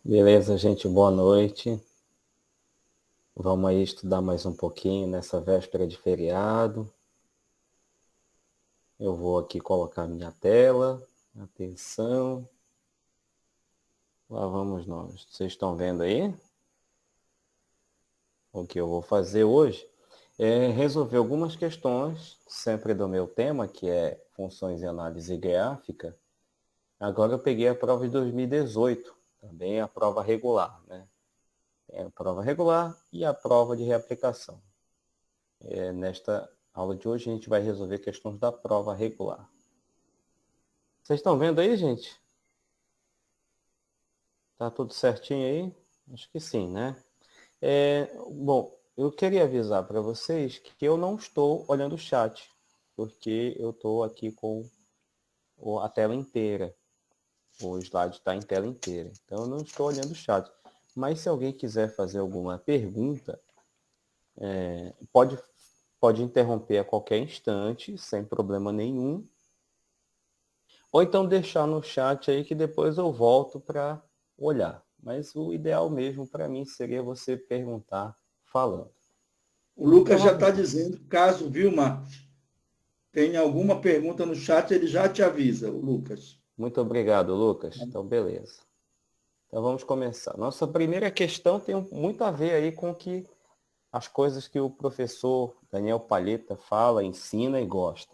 Beleza, gente, boa noite. Vamos aí estudar mais um pouquinho nessa véspera de feriado. Eu vou aqui colocar minha tela. Atenção. Lá vamos nós. Vocês estão vendo aí? O que eu vou fazer hoje é resolver algumas questões, sempre do meu tema, que é funções e análise gráfica. Agora eu peguei a prova de 2018, também a prova regular, né? É a prova regular e a prova de reaplicação. Nesta aula de hoje a gente vai resolver questões da prova regular. Vocês estão vendo aí, gente? Tá tudo certinho aí? Acho que sim, né? Bom, eu queria avisar para vocês que eu não estou olhando o chat, porque eu estou aqui com a tela inteira. O slide está em tela inteira. Então eu não estou olhando o chat. Mas se alguém quiser fazer alguma pergunta, pode interromper a qualquer instante, sem problema nenhum. Ou então deixar no chat aí que depois eu volto para olhar. Mas o ideal mesmo para mim seria você perguntar falando. O Então Lucas já vamos está lá. dizendo, caso, Vilma, tenha alguma pergunta no chat, ele já te avisa, o Lucas. Muito obrigado, Lucas. Então, beleza. Então vamos começar. Nossa primeira questão tem muito a ver aí com as coisas que o professor Daniel Palheta fala, ensina e gosta.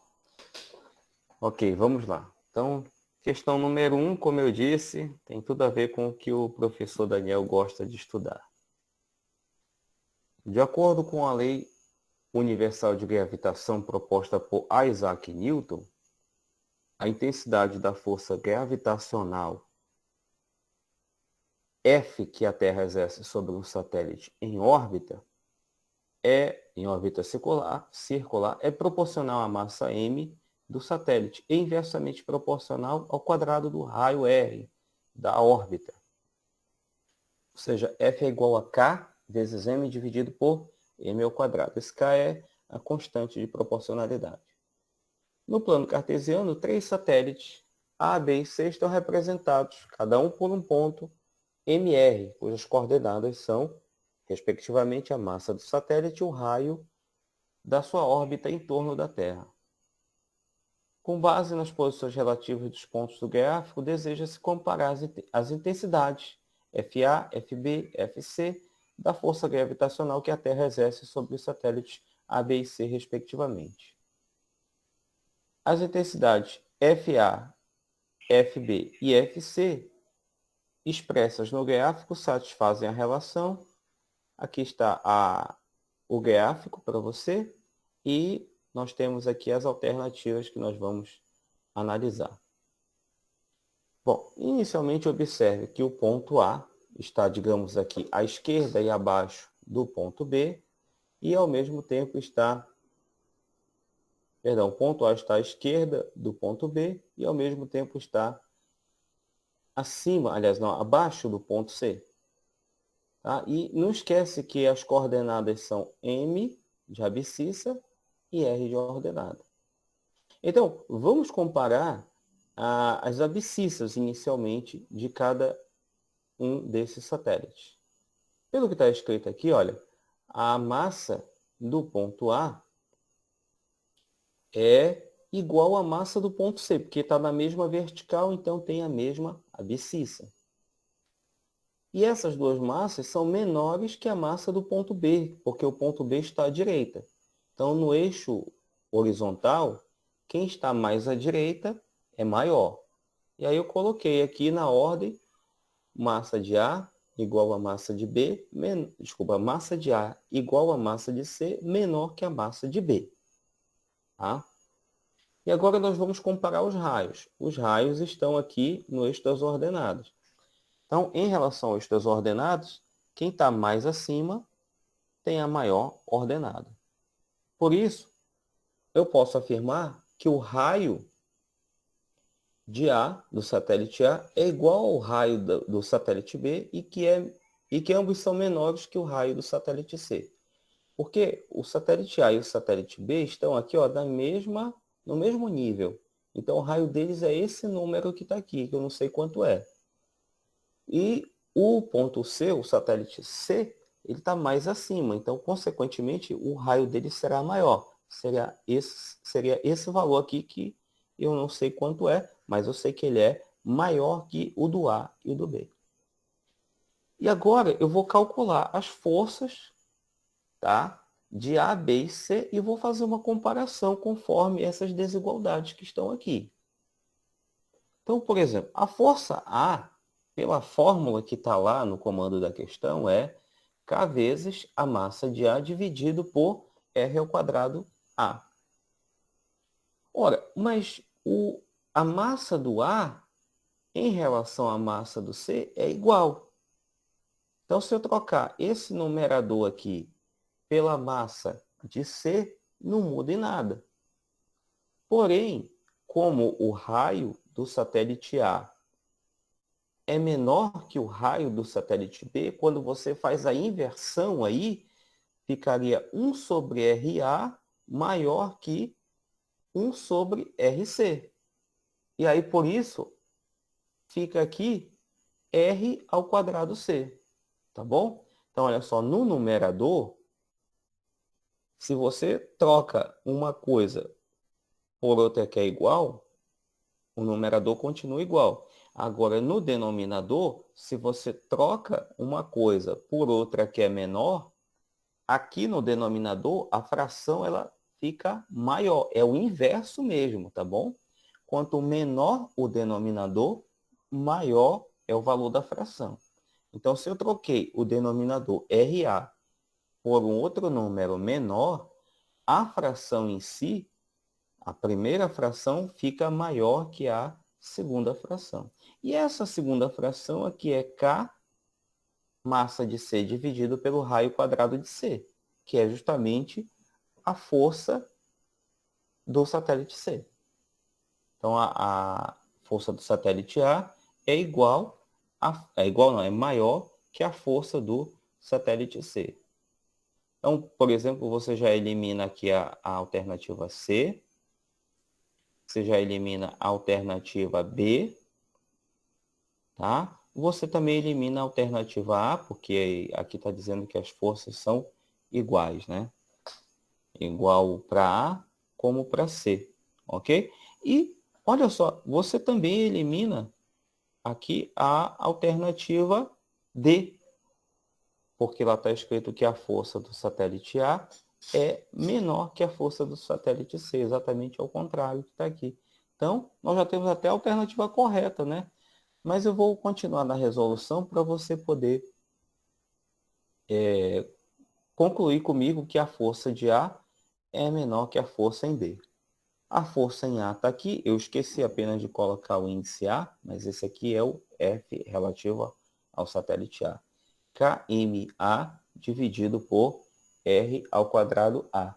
Ok, vamos lá. Então, questão número 1, como eu disse, tem tudo a ver com o que o professor Daniel gosta de estudar. De acordo com a lei universal de gravitação proposta por Isaac Newton, a intensidade da força gravitacional F que a Terra exerce sobre um satélite em órbita circular, é proporcional à massa m do satélite e inversamente proporcional ao quadrado do raio r da órbita. Ou seja, F é igual a K vezes m dividido por m ao quadrado. Esse K é a constante de proporcionalidade. No plano cartesiano, 3 satélites A, B e C estão representados, cada um por um ponto MR, cujas coordenadas são, respectivamente, a massa do satélite e o raio da sua órbita em torno da Terra. Com base nas posições relativas dos pontos do gráfico, deseja-se comparar as intensidades FA, FB, FC da força gravitacional que a Terra exerce sobre os satélites A, B e C, respectivamente. As intensidades FA, FB e FC expressas no gráfico satisfazem a relação. Aqui está o gráfico para você e nós temos aqui as alternativas que nós vamos analisar. Bom, inicialmente observe que o ponto A está, digamos aqui, à esquerda e abaixo do ponto B e ao mesmo tempo o ponto A está à esquerda do ponto B e ao mesmo tempo está abaixo do ponto C. Tá? E não esquece que as coordenadas são M de abscissa e R de ordenada. Então, vamos comparar as abscissas inicialmente de cada um desses satélites. Pelo que está escrito aqui, olha, a massa do ponto A é igual à massa do ponto C, porque está na mesma vertical, então tem a mesma abscissa. E essas duas massas são menores que a massa do ponto B, porque o ponto B está à direita. Então, no eixo horizontal, quem está mais à direita é maior. E aí eu coloquei aqui na ordem massa de A igual a massa de B, massa de A igual a massa de C menor que a massa de B. Tá? E agora nós vamos comparar os raios. Os raios estão aqui no eixo das ordenadas. Então, em relação aos eixo das ordenadas, quem está mais acima tem a maior ordenada. Por isso, eu posso afirmar que o raio de A, do satélite A, é igual ao raio do satélite B e que ambos são menores que o raio do satélite C. Porque o satélite A e o satélite B estão aqui no mesmo nível. Então, o raio deles é esse número que está aqui, que eu não sei quanto é. E O ponto C, o satélite C, ele está mais acima. Então, consequentemente, o raio dele será maior. Seria esse valor aqui que eu não sei quanto é, mas eu sei que ele é maior que o do A e o do B. E agora eu vou calcular as forças, tá? De A, B e C e vou fazer uma comparação conforme essas desigualdades que estão aqui. Então, por exemplo, a força A, pela fórmula que está lá no comando da questão, é K vezes a massa de A dividido por R ao quadrado A. Ora, mas a massa do A em relação à massa do C é igual. Então, se eu trocar esse numerador aqui pela massa de C, não muda em nada. Porém, como o raio do satélite A é menor que o raio do satélite B, quando você faz a inversão aí, ficaria 1 sobre RA maior que 1 sobre RC. E aí, por isso, fica aqui R ao quadrado C. Tá bom? Então, olha só, no numerador, se você troca uma coisa por outra que é igual, o numerador continua igual. Agora, no denominador, se você troca uma coisa por outra que é menor, aqui no denominador, a fração ela fica maior. É o inverso mesmo, tá bom? Quanto menor o denominador, maior é o valor da fração. Então, se eu troquei o denominador RA por um outro número menor, a fração em si, a primeira fração, fica maior que a segunda fração. E essa segunda fração aqui é K massa de C dividido pelo raio quadrado de C, que é justamente a força do satélite C. Então, a força do satélite A é é maior que a força do satélite C. Então, por exemplo, você já elimina aqui a alternativa C, você já elimina a alternativa B, tá? Você também elimina a alternativa A, porque aqui está dizendo que as forças são iguais, né? Igual para A como para C, ok? E, olha só, você também elimina aqui a alternativa D, porque lá está escrito que a força do satélite A é menor que a força do satélite C, exatamente ao contrário que está aqui. Então, nós já temos até a alternativa correta, né? Mas eu vou continuar na resolução para você poder concluir comigo que a força de A é menor que a força em B. A força em A está aqui, eu esqueci apenas de colocar o índice A, mas esse aqui é o F relativo ao satélite A. KMA dividido por R ao quadrado A.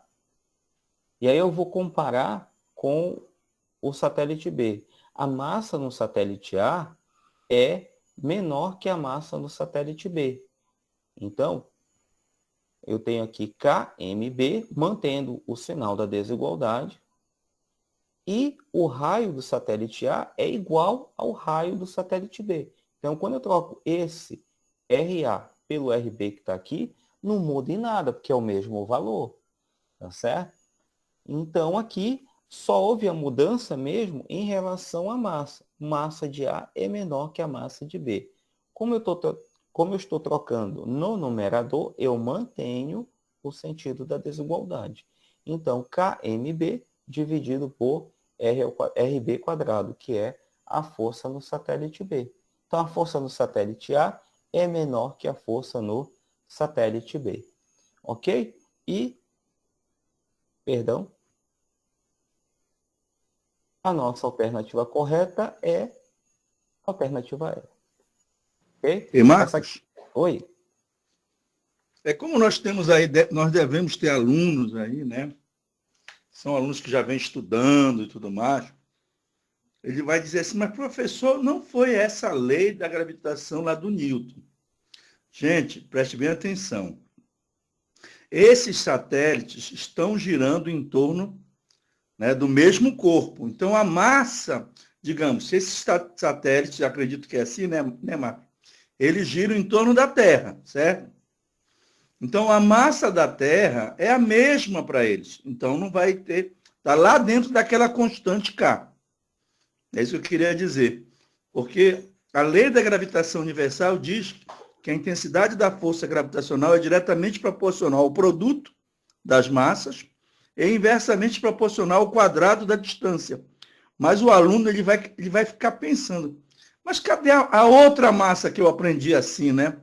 E aí eu vou comparar com o satélite B. A massa no satélite A é menor que a massa no satélite B. Então, eu tenho aqui KMB, mantendo o sinal da desigualdade, e o raio do satélite A é igual ao raio do satélite B. Então, quando eu troco esse RA pelo RB que está aqui, não muda em nada, porque é o mesmo valor, tá certo? Então, aqui só houve a mudança mesmo em relação à massa. Massa de A é menor que a massa de B. Como eu estou trocando no numerador, eu mantenho o sentido da desigualdade. Então, KMB dividido por RB quadrado, que é a força no satélite B. Então, a força no satélite A é menor que a força no satélite B. Ok? E, perdão, a nossa alternativa correta é a alternativa E. Ok? E Essa aqui... Marcos, Oi? é como nós temos aí, nós devemos ter alunos aí, né? São alunos que já vêm estudando e tudo mais. Ele vai dizer assim, mas professor, não foi essa lei da gravitação lá do Newton. Gente, preste bem atenção. Esses satélites estão girando em torno, né, do mesmo corpo. Então, a massa, digamos, se esses satélites, acredito que é assim, né Marcos? eles giram em torno da Terra, certo? Então, a massa da Terra é a mesma para eles. Então, não vai ter... Está lá dentro daquela constante K. É isso que eu queria dizer. Porque a lei da gravitação universal diz que a intensidade da força gravitacional é diretamente proporcional ao produto das massas e inversamente proporcional ao quadrado da distância. Mas o aluno ele vai ficar pensando, mas cadê a outra massa que eu aprendi assim, né?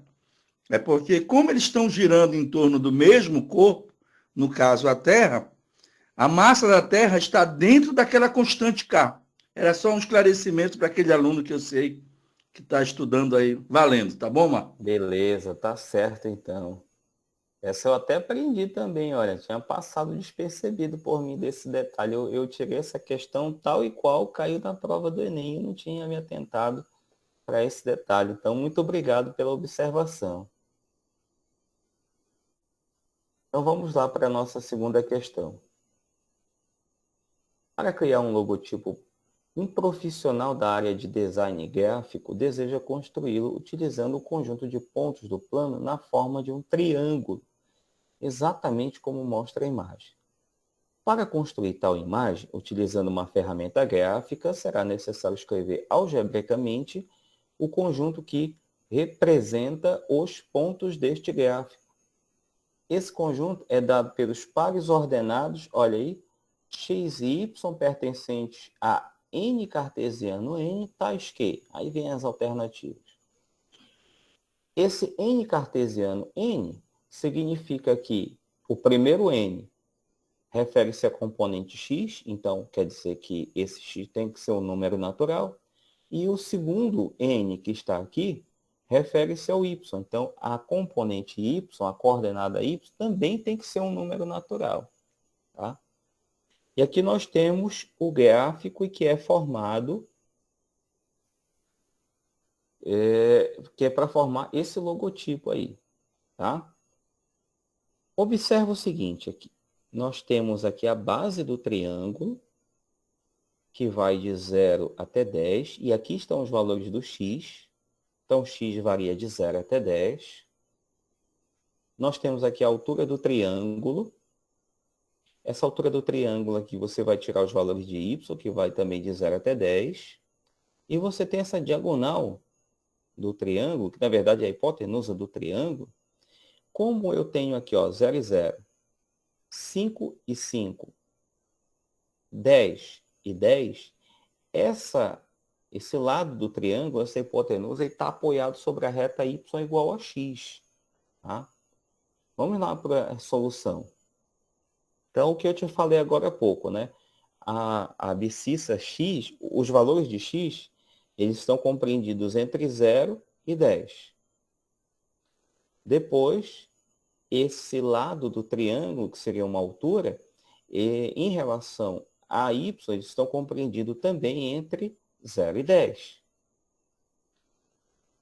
É porque, como eles estão girando em torno do mesmo corpo, no caso a Terra, a massa da Terra está dentro daquela constante K. Era só um esclarecimento para aquele aluno que eu sei que está estudando aí, valendo, tá bom, Marco? Beleza, tá certo então. Essa eu até aprendi também, olha, tinha passado despercebido por mim desse detalhe. Eu tirei essa questão tal e qual caiu na prova do Enem, eu não tinha me atentado para esse detalhe. Então, muito obrigado pela observação. Então, vamos lá para a nossa segunda questão. Para criar um logotipo, um profissional da área de design gráfico deseja construí-lo utilizando o conjunto de pontos do plano na forma de um triângulo, exatamente como mostra a imagem. Para construir tal imagem, utilizando uma ferramenta gráfica, será necessário escrever algebricamente o conjunto que representa os pontos deste gráfico. Esse conjunto é dado pelos pares ordenados, olha aí, x e y pertencentes a n cartesiano n, tais que, aí vem as alternativas. Esse n cartesiano n significa que o primeiro n refere-se a componente x, então quer dizer que esse x tem que ser um número natural, e o segundo n que está aqui refere-se ao y. Então, a componente y, a coordenada y, também tem que ser um número natural. Tá? E aqui nós temos o gráfico que é formado, que é para formar esse logotipo aí. Tá? Observa o seguinte aqui. Nós temos aqui a base do triângulo, que vai de 0 até 10, e aqui estão os valores do x. Então, x varia de 0 até 10. Nós temos aqui a altura do triângulo. Essa altura do triângulo aqui, você vai tirar os valores de y, que vai também de 0 até 10. E você tem essa diagonal do triângulo, que na verdade é a hipotenusa do triângulo. Como eu tenho aqui, ó, 0 e 0, 5 e 5, 10 e 10, esse lado do triângulo, essa hipotenusa, está apoiado sobre a reta y igual a x. Tá? Vamos lá para a solução. Então, o que eu te falei agora há pouco, né? A abscissa x, os valores de x, eles estão compreendidos entre 0 e 10. Depois, esse lado do triângulo, que seria uma altura, em relação a y, eles estão compreendidos também entre 0 e 10.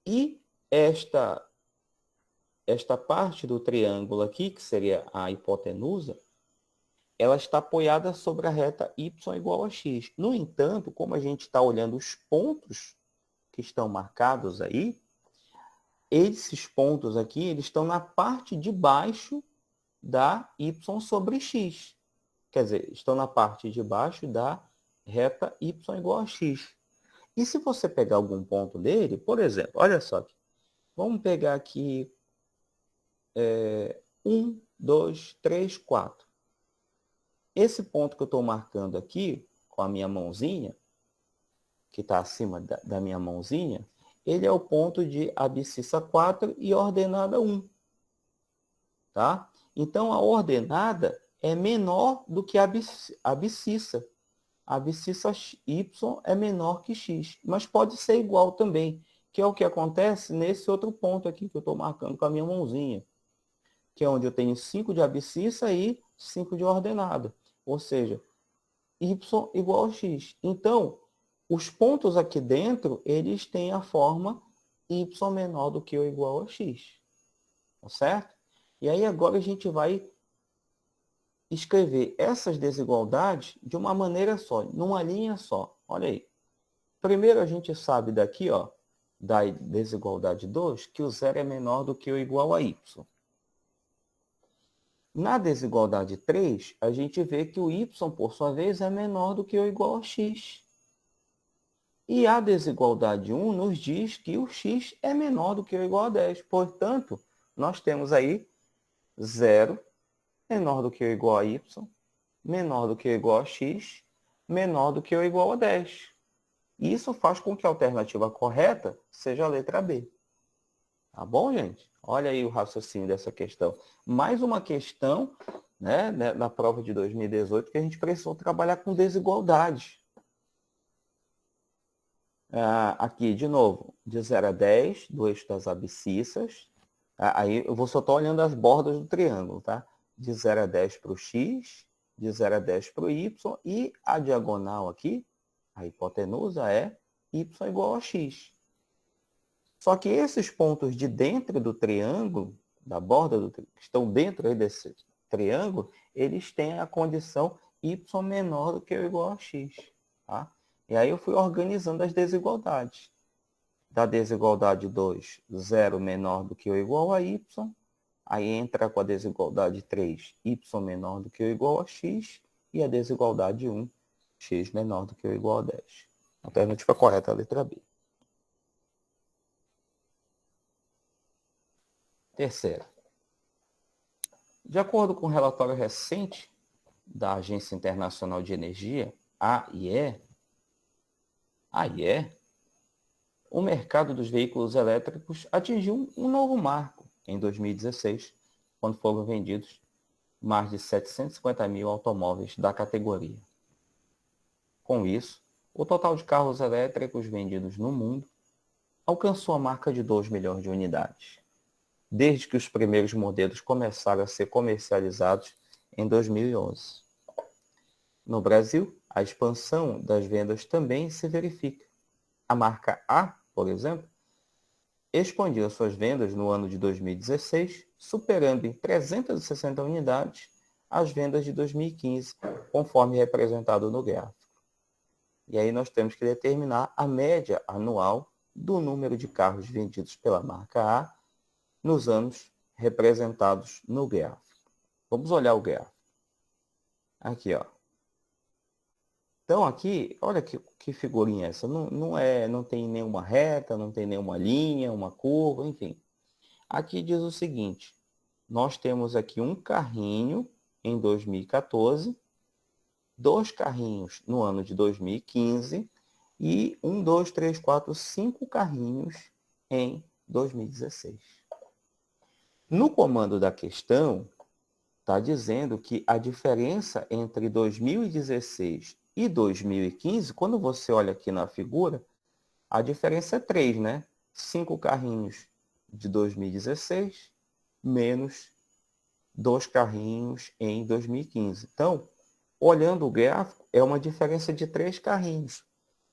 E esta parte do triângulo aqui, que seria a hipotenusa, ela está apoiada sobre a reta y igual a x. No entanto, como a gente está olhando os pontos que estão marcados aí, esses pontos aqui, eles estão na parte de baixo da y sobre x. Quer dizer, estão na parte de baixo da reta y igual a x. E se você pegar algum ponto dele, por exemplo, olha só aqui. Vamos pegar aqui 1, 2, 3, 4. Esse ponto que eu estou marcando aqui, com a minha mãozinha, que está acima da minha mãozinha, ele é o ponto de abscissa 4 e ordenada 1. Tá? Então, a ordenada é menor do que a abscissa. A abscissa y é menor que x, mas pode ser igual também, que é o que acontece nesse outro ponto aqui que eu estou marcando com a minha mãozinha, que é onde eu tenho 5 de abscissa e 5 de ordenada, ou seja, y igual a x. Então, os pontos aqui dentro, eles têm a forma y menor do que ou igual a x, tá certo? E aí agora a gente vai escrever essas desigualdades de uma maneira só, numa linha só. Olha aí. Primeiro a gente sabe daqui, ó, da desigualdade 2 que o zero é menor do que ou igual a y. Na desigualdade 3, a gente vê que o y, por sua vez, é menor do que ou igual a x. E a desigualdade 1 nos diz que o x é menor do que ou igual a 10. Portanto, nós temos aí 0 menor do que ou igual a y, menor do que ou igual a x, menor do que ou igual a 10. E isso faz com que a alternativa correta seja a letra B. Tá bom, gente? Olha aí o raciocínio dessa questão. Mais uma questão, né, na prova de 2018 que a gente precisou trabalhar com desigualdade. Aqui, de novo, de 0 a 10, do eixo das abscissas. Aí eu vou só estar olhando as bordas do triângulo, tá? De 0 a 10 para o x, de 0 a 10 para o y, e a diagonal aqui, a hipotenusa, é y igual a x. Só que esses pontos de dentro do triângulo, da borda do triângulo, que estão dentro aí desse triângulo, eles têm a condição y menor do que ou igual a x. Tá? E aí eu fui organizando as desigualdades. Da desigualdade 2, 0 menor do que ou igual a y. Aí entra com a desigualdade 3, y menor do que ou igual a x. E a desigualdade 1, x menor do que ou igual a 10. A alternativa correta é a letra B. Terceira. De acordo com um relatório recente da Agência Internacional de Energia, AIE, o mercado dos veículos elétricos atingiu um novo marco em 2016, quando foram vendidos mais de 750 mil automóveis da categoria. Com isso, o total de carros elétricos vendidos no mundo alcançou a marca de 2 milhões de unidades, desde que os primeiros modelos começaram a ser comercializados em 2011. No Brasil, a expansão das vendas também se verifica. A marca A, por exemplo, expandiu suas vendas no ano de 2016, superando em 360 unidades as vendas de 2015, conforme representado no gráfico. E aí nós temos que determinar a média anual do número de carros vendidos pela marca A nos anos representados no gráfico. Vamos olhar o gráfico. Aqui, ó. Então aqui, olha que figurinha é essa. Não tem nenhuma reta, não tem nenhuma linha, uma curva, enfim. Aqui diz o seguinte, nós temos aqui um carrinho em 2014, 2 carrinhos no ano de 2015 e 1, 2, 3, 4, 5 carrinhos em 2016. No comando da questão, está dizendo que a diferença entre 2016 e 2015, quando você olha aqui na figura, a diferença é 3, né? 5 carrinhos de 2016 menos 2 carrinhos em 2015. Então, olhando o gráfico, é uma diferença de 3 carrinhos.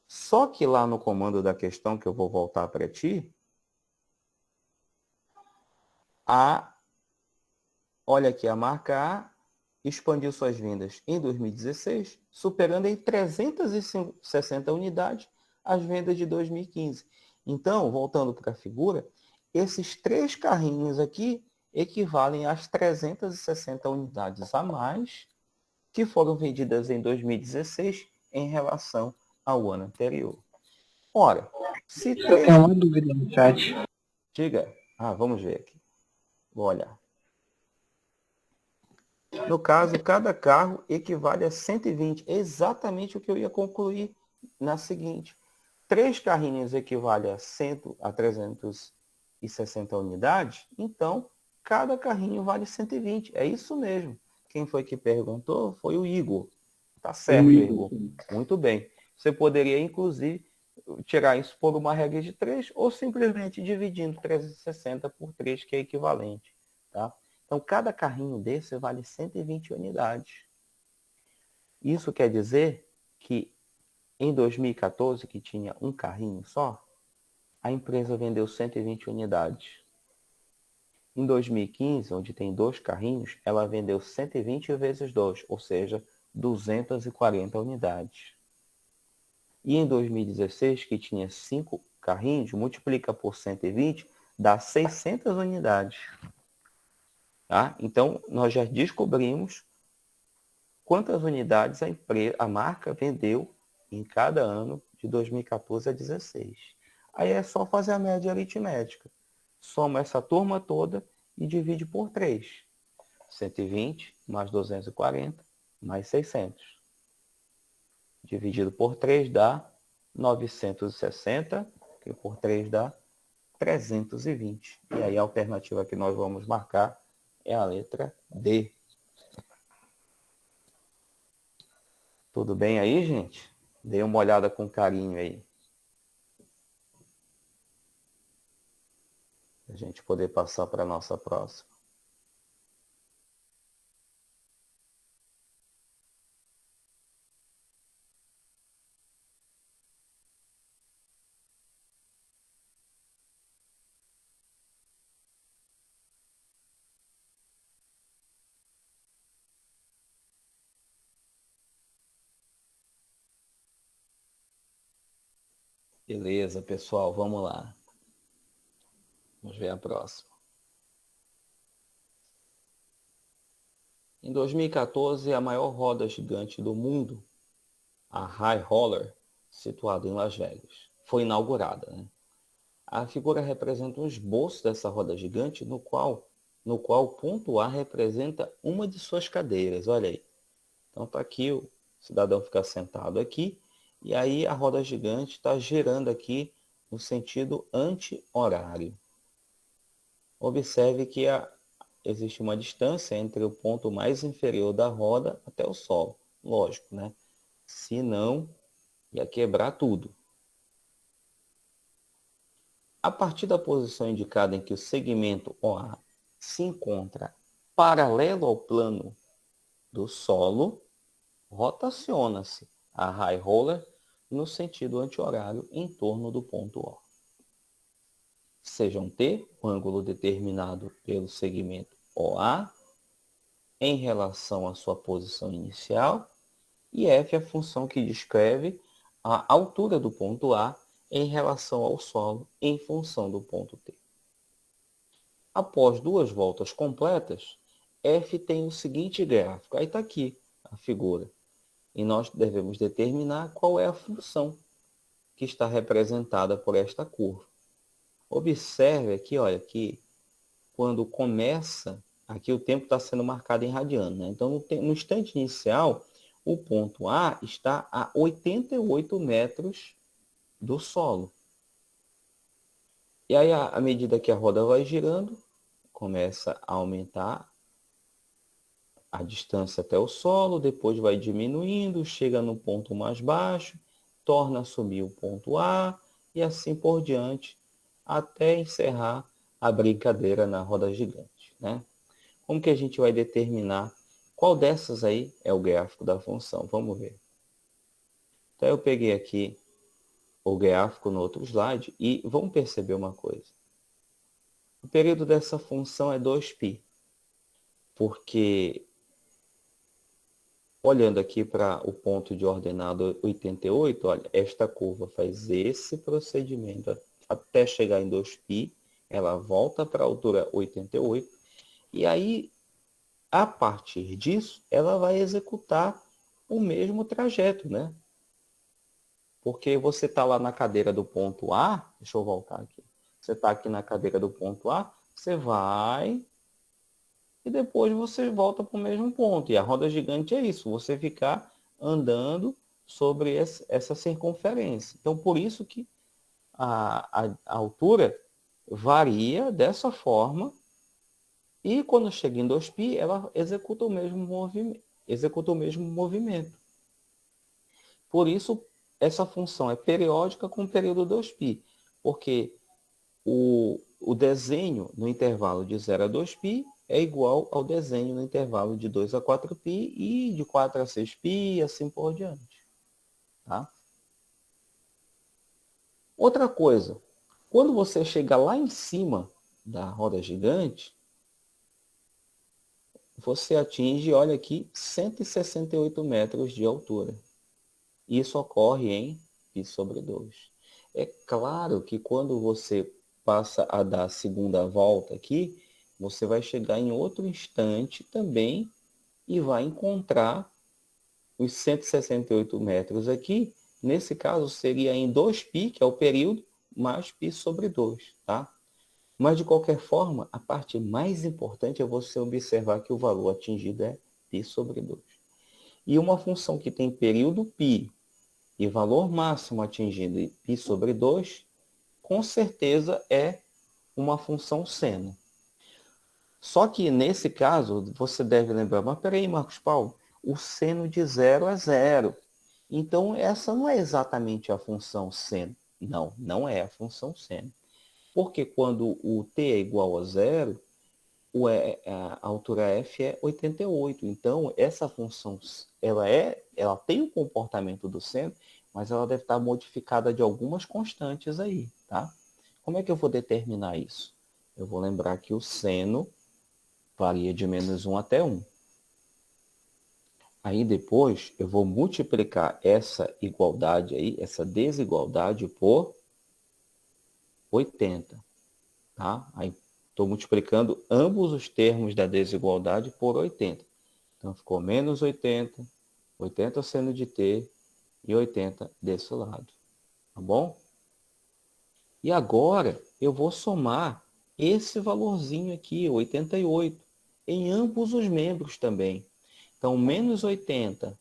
Só que lá no comando da questão, que eu vou voltar para ti, olha aqui, a marca A expandiu suas vendas em 2016, superando em 360 unidades as vendas de 2015. Então, voltando para a figura, esses 3 carrinhos aqui equivalem às 360 unidades a mais que foram vendidas em 2016 em relação ao ano anterior. Ora, se Eu tenho uma dúvida no chat. Diga. Vamos ver aqui. Vou olhar. No caso, cada carro equivale a 120. Exatamente o que eu ia concluir na seguinte. 3 carrinhos equivale a 360 unidades. Então, cada carrinho vale 120. É isso mesmo. Quem foi que perguntou foi o Igor. Tá certo, Igor. Muito bem. Você poderia, inclusive, tirar isso por uma regra de 3 ou simplesmente dividindo 360 por 3, que é equivalente. Tá? Então, cada carrinho desse vale 120 unidades. Isso quer dizer que em 2014, que tinha um carrinho só, a empresa vendeu 120 unidades. Em 2015, onde tem 2 carrinhos, ela vendeu 120 vezes 2, ou seja, 240 unidades. E em 2016, que tinha 5 carrinhos, multiplica por 120, dá 600 unidades. Tá? Então, nós já descobrimos quantas unidades a marca vendeu em cada ano de 2014 a 2016. Aí é só fazer a média aritmética. Soma essa turma toda e divide por 3. 120 mais 240 mais 600. Dividido por 3 dá 960, que por 3 dá 320. E aí a alternativa que nós vamos marcar é a letra D. Tudo bem aí, gente? Dê uma olhada com carinho aí. Para a gente poder passar para a nossa próxima. Beleza, pessoal, vamos lá. Vamos ver a próxima. Em 2014, a maior roda gigante do mundo, a High Roller, situada em Las Vegas, foi inaugurada. Né? A figura representa um esboço dessa roda gigante, no qual o ponto A representa uma de suas cadeiras. Olha aí. Então está aqui, o cidadão fica sentado aqui, e aí a roda gigante está girando aqui no sentido anti-horário. Observe que existe uma distância entre o ponto mais inferior da roda até o solo. Lógico, né? Se não, ia quebrar tudo. A partir da posição indicada em que o segmento OA se encontra paralelo ao plano do solo, rotaciona-se a high roller no sentido anti-horário em torno do ponto O. Sejam T, o ângulo determinado pelo segmento OA, em relação à sua posição inicial, e F a função que descreve a altura do ponto A em relação ao solo em função do ponto T. Após 2 voltas completas, F tem o seguinte gráfico. Aí está aqui a figura. E nós devemos determinar qual é a função que está representada por esta curva. Observe aqui, olha, que quando começa, aqui o tempo está sendo marcado em radiano, né? Então, no instante inicial, o ponto A está a 88 metros do solo. E aí, à medida que a roda vai girando, começa a aumentar a distância até o solo, depois vai diminuindo, chega no ponto mais baixo, torna a subir o ponto A e assim por diante, até encerrar a brincadeira na roda gigante, né? Como que a gente vai determinar qual dessas aí é o gráfico da função? Vamos ver. Então eu peguei aqui o gráfico no outro slide e vamos perceber uma coisa. O período dessa função é 2π, porque olhando aqui para o ponto de ordenado 88, olha, esta curva faz esse procedimento até chegar em 2π, ela volta para a altura 88, e aí, a partir disso, ela vai executar o mesmo trajeto, né? Porque você está lá na cadeira do ponto A, deixa eu voltar aqui, você está aqui na cadeira do ponto A, você vai e depois você volta para o mesmo ponto. E a roda gigante é isso, você ficar andando sobre essa circunferência. Então, por isso que a altura varia dessa forma e quando chega em 2π, ela executa o mesmo movimento. Por isso, essa função é periódica com o período 2π, porque o desenho no intervalo de 0 a 2π é igual ao desenho no intervalo de 2 a 4π e de 4 a 6π e assim por diante. Tá? Outra coisa, quando você chega lá em cima da roda gigante, você atinge, olha aqui, 168 metros de altura. Isso ocorre em π sobre 2. É claro que quando você passa a dar a segunda volta aqui, você vai chegar em outro instante também e vai encontrar os 168 metros aqui. Nesse caso, seria em 2π, que é o período, mais π sobre 2, tá? Mas, de qualquer forma, a parte mais importante é você observar que o valor atingido é π sobre 2. E uma função que tem período π e valor máximo atingido em π sobre 2, com certeza é uma função seno. Só que, nesse caso, você deve lembrar, mas peraí, Marcos Paulo, o seno de 0 é 0. Então, essa não é exatamente a função seno. Não, não é a função seno. Porque quando o t é igual a 0, a altura f é 88. Então, essa função, ela tem o comportamento do seno, mas ela deve estar modificada de algumas constantes aí, tá? Como é que eu vou determinar isso? Eu vou lembrar que o seno varia de -1 até 1. Aí depois eu vou multiplicar essa igualdade aí, essa desigualdade por 80, tá? Aí estou multiplicando ambos os termos da desigualdade por 80. Então ficou menos 80, 80 seno de t e 80 desse lado, tá bom? E agora eu vou somar esse valorzinho aqui, 88, em ambos os membros também. Então, menos 80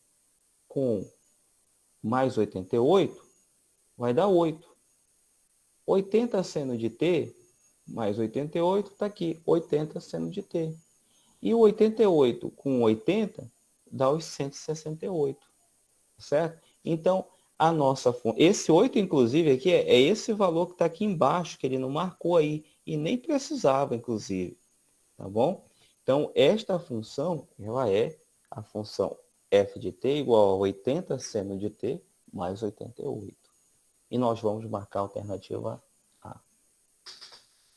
com mais 88 vai dar 8. 80 seno de t mais 88 está aqui, 80 seno de t. E o 88 com 80 dá os 168, certo? Então, esse 8, inclusive, aqui é esse valor que está aqui embaixo, que ele não marcou aí, e nem precisava, inclusive, tá bom? Então, esta função, ela é a função f de t igual a 80 seno de t mais 88. E nós vamos marcar a alternativa A.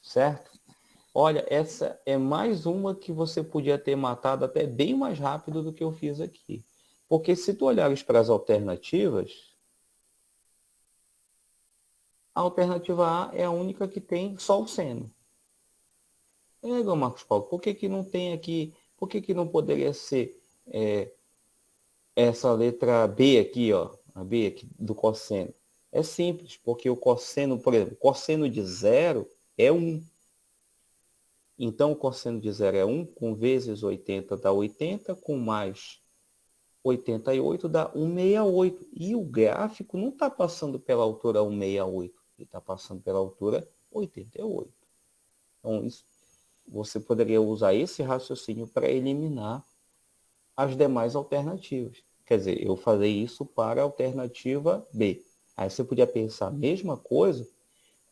Certo? Olha, essa é mais uma que você podia ter matado até bem mais rápido do que eu fiz aqui. Porque se tu olhares para as alternativas, a alternativa A é a única que tem só o seno. É igual, Marcos Paulo, por que não tem aqui, por que não poderia ser essa letra B aqui, ó, a B aqui do cosseno? É simples, porque o cosseno, por exemplo, cosseno de 0 é 1. Então, o cosseno de 0 é 1, com vezes 80 dá 80, com mais 88 dá 168. E o gráfico não está passando pela altura 168, ele está passando pela altura 88. Então, você poderia usar esse raciocínio para eliminar as demais alternativas. Quer dizer, eu falei isso para a alternativa B. Aí você podia pensar a mesma coisa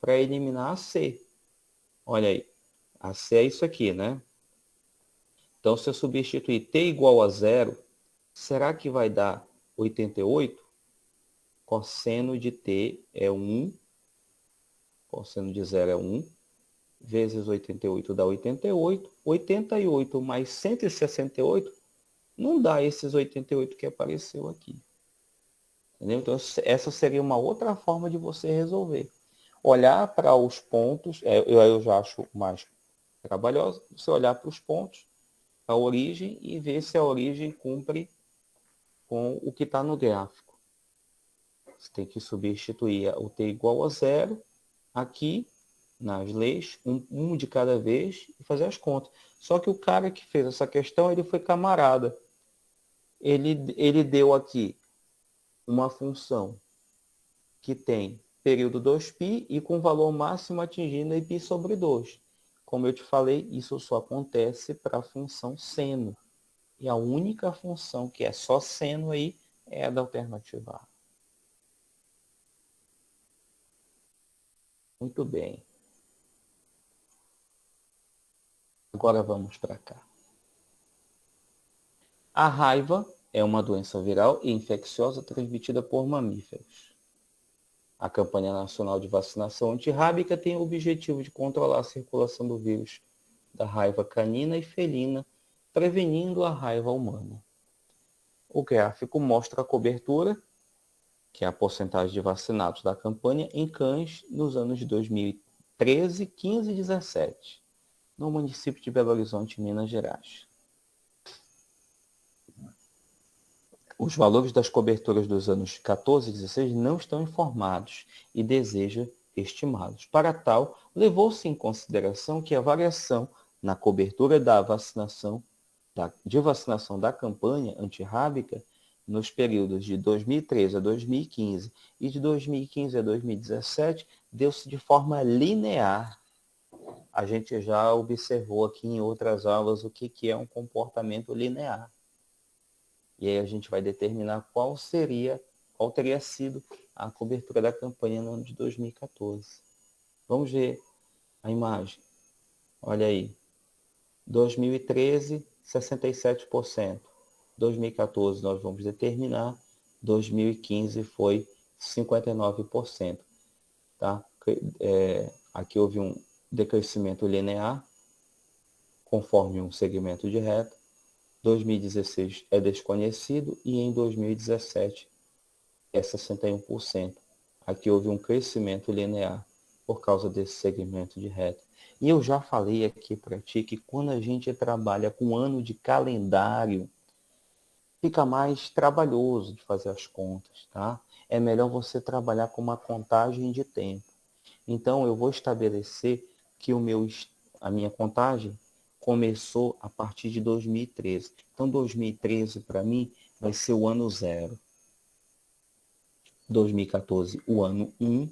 para eliminar a C. Olha aí, a C é isso aqui, né? Então, se eu substituir t igual a 0, será que vai dar 88? Cosseno de t é 1, cosseno de 0 é 1, vezes 88 dá 88. 88 mais 168 não dá esses 88 que apareceu aqui. Entendeu? Então, essa seria uma outra forma de você resolver. Olhar para os pontos, eu já acho mais trabalhosa, você olhar para os pontos, a origem, e ver se a origem cumpre com o que está no gráfico. Você tem que substituir o t igual a 0 aqui nas leis, um de cada vez, e fazer as contas. Só que o cara que fez essa questão, ele foi camarada. Ele deu aqui uma função que tem período 2π e com valor máximo atingindo π sobre 2. Como eu te falei, isso só acontece para a função seno. E a única função que é só seno aí é a da alternativa A. Muito bem. Agora vamos para cá. A raiva é uma doença viral e infecciosa transmitida por mamíferos. A campanha nacional de vacinação antirrábica tem o objetivo de controlar a circulação do vírus da raiva canina e felina, prevenindo a raiva humana. O gráfico mostra a cobertura que é a porcentagem de vacinados da campanha em cães nos anos de 2013, 15 e 17, no município de Belo Horizonte, Minas Gerais. Os valores das coberturas dos anos 14 e 16 não estão informados e deseja estimá-los. Para tal, levou-se em consideração que a variação na cobertura de vacinação da campanha antirrábica nos períodos de 2013 a 2015 e de 2015 a 2017 deu-se de forma linear. A gente já observou aqui em outras aulas o que é um comportamento linear. E aí a gente vai determinar qual teria sido a cobertura da campanha no ano de 2014. Vamos ver a imagem. Olha aí. 2013, 67%. 2014 nós vamos determinar. 2015 foi 59%. Tá? Aqui houve um decrescimento linear, conforme um segmento de reta. 2016 é desconhecido e em 2017 é 61%. Aqui houve um crescimento linear por causa desse segmento de reta. E eu já falei aqui para ti que quando a gente trabalha com ano de calendário, fica mais trabalhoso de fazer as contas, tá? É melhor você trabalhar com uma contagem de tempo. Então eu vou estabelecer que a minha contagem começou a partir de 2013. Então 2013 para mim vai ser o ano 0. 2014 o ano 1,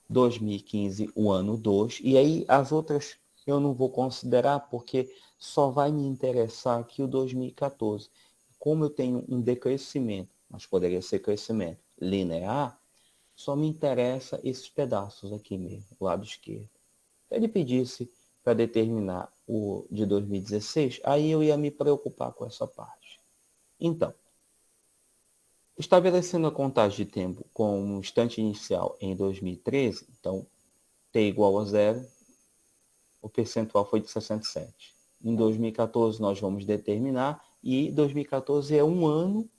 2015 o ano 2, e aí as outras eu não vou considerar porque só vai me interessar aqui o 2014. Como eu tenho um decrescimento, mas poderia ser crescimento linear, só me interessa esses pedaços aqui mesmo, o lado esquerdo. Se ele pedisse para determinar o de 2016, aí eu ia me preocupar com essa parte. Então, estabelecendo a contagem de tempo com um instante inicial em 2013, então t igual a 0, o percentual foi de 67. Em 2014 nós vamos determinar, e 2014 é um ano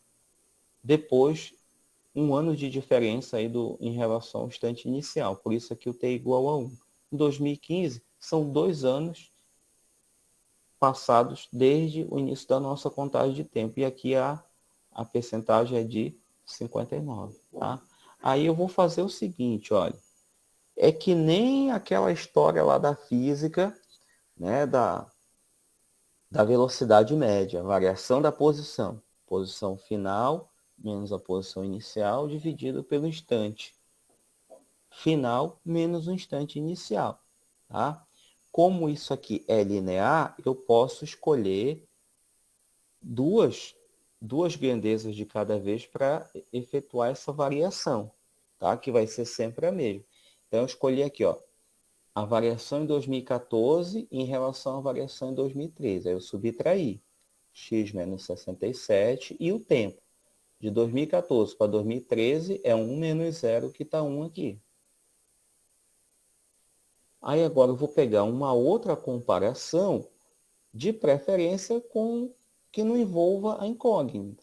depois, um ano de diferença aí em relação ao instante inicial, por isso aqui o t igual a 1. Em 2015 são 2 anos passados desde o início da nossa contagem de tempo, e aqui a percentagem é de 59, tá? Aí eu vou fazer o seguinte, olha, é que nem aquela história lá da física, né, da velocidade média, variação da posição final menos a posição inicial dividido pelo instante final menos o instante inicial, tá? Como isso aqui é linear, eu posso escolher duas grandezas de cada vez para efetuar essa variação, tá? Que vai ser sempre a mesma. Então, eu escolhi aqui, ó, a variação em 2014 em relação à variação em 2013. Aí eu subtraí x menos 67 e o tempo. De 2014 para 2013 é 1 menos 0, que está 1 aqui. Aí agora eu vou pegar uma outra comparação, de preferência com que não envolva a incógnita.